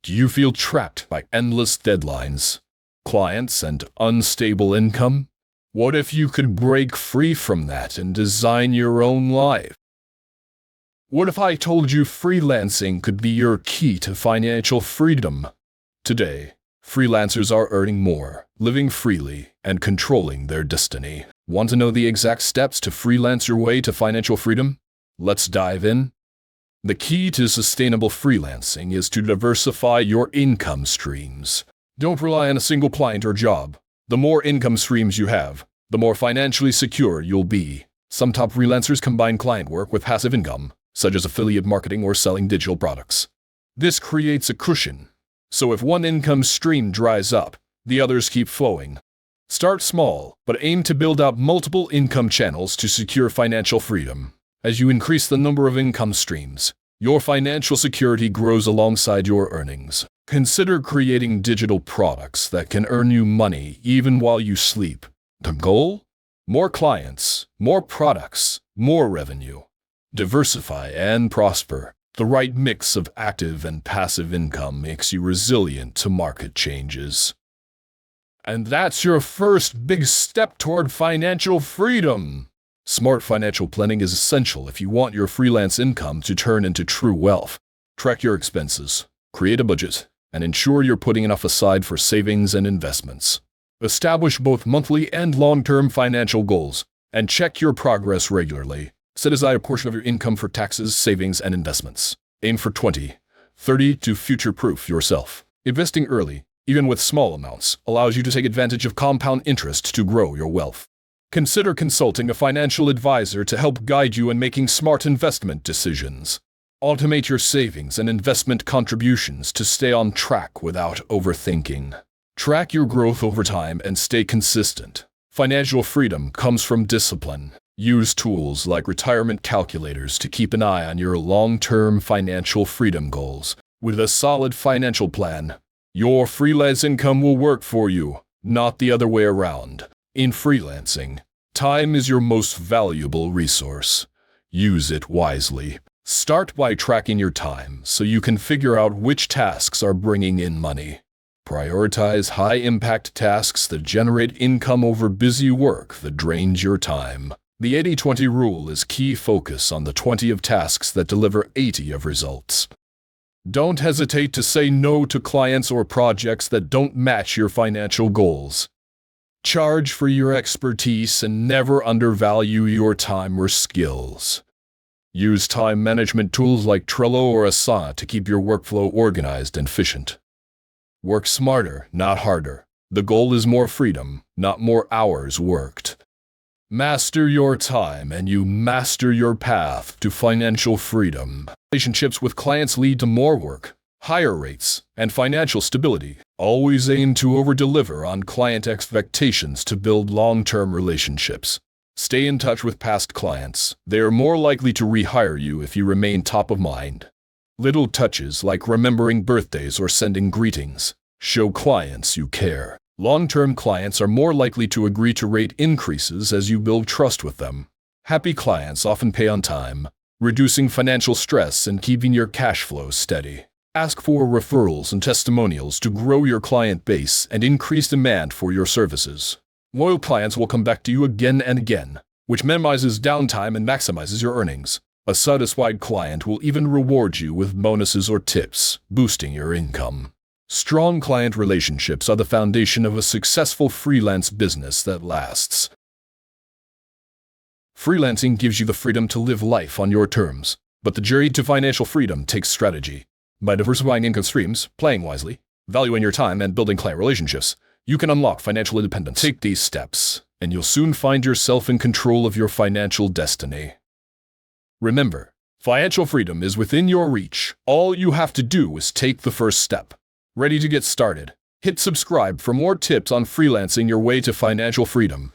Do you feel trapped by endless deadlines, clients, and unstable income? What if you could break free from that and design your own life? What if I told you freelancing could be your key to financial freedom? Today, freelancers are earning more, living freely, and controlling their destiny. Want to know the exact steps to freelance your way to financial freedom? Let's dive in. The key to sustainable freelancing is to diversify your income streams. Don't rely on a single client or job. The more income streams you have, the more financially secure you'll be. Some top freelancers combine client work with passive income, such as affiliate marketing or selling digital products. This creates a cushion, so if one income stream dries up, the others keep flowing. Start small, but aim to build out multiple income channels to secure financial freedom. As you increase the number of income streams, your financial security grows alongside your earnings. Consider creating digital products that can earn you money even while you sleep. The goal? More clients, more products, more revenue. Diversify and prosper. The right mix of active and passive income makes you resilient to market changes. And that's your first big step toward financial freedom. Smart financial planning is essential if you want your freelance income to turn into true wealth. Track your expenses, create a budget, and ensure you're putting enough aside for savings and investments. Establish both monthly and long-term financial goals, and check your progress regularly. Set aside a portion of your income for taxes, savings, and investments. Aim for 20-30 to future-proof yourself. Investing early, even with small amounts, allows you to take advantage of compound interest to grow your wealth. Consider consulting a financial advisor to help guide you in making smart investment decisions. Automate your savings and investment contributions to stay on track without overthinking. Track your growth over time and stay consistent. Financial freedom comes from discipline. Use tools like retirement calculators to keep an eye on your long-term financial freedom goals. With a solid financial plan, your freelance income will work for you, not the other way around. In freelancing, time is your most valuable resource. Use it wisely. Start by tracking your time so you can figure out which tasks are bringing in money. Prioritize high-impact tasks that generate income over busy work that drains your time. The 80-20 rule is key. Focus on the 20 of tasks that deliver 80 of results. Don't hesitate to say no to clients or projects that don't match your financial goals. Charge for your expertise and never undervalue your time or skills. Use time management tools like Trello or Asana to keep your workflow organized and efficient. Work smarter, not harder. The goal is more freedom, not more hours worked. Master your time and you master your path to financial freedom. Relationships with clients lead to more work, higher rates, and financial stability. Always aim to over-deliver on client expectations to build long-term relationships. Stay in touch with past clients. They are more likely to rehire you if you remain top of mind. Little touches like remembering birthdays or sending greetings show clients you care. Long-term clients are more likely to agree to rate increases as you build trust with them. Happy clients often pay on time, reducing financial stress and keeping your cash flow steady. Ask for referrals and testimonials to grow your client base and increase demand for your services. Loyal clients will come back to you again and again, which minimizes downtime and maximizes your earnings. A satisfied client will even reward you with bonuses or tips, boosting your income. Strong client relationships are the foundation of a successful freelance business that lasts. Freelancing gives you the freedom to live life on your terms, but the journey to financial freedom takes strategy. By diversifying income streams, playing wisely, valuing your time, and building client relationships, you can unlock financial independence. Take these steps, and you'll soon find yourself in control of your financial destiny. Remember, financial freedom is within your reach. All you have to do is take the first step. Ready to get started? Hit subscribe for more tips on freelancing your way to financial freedom.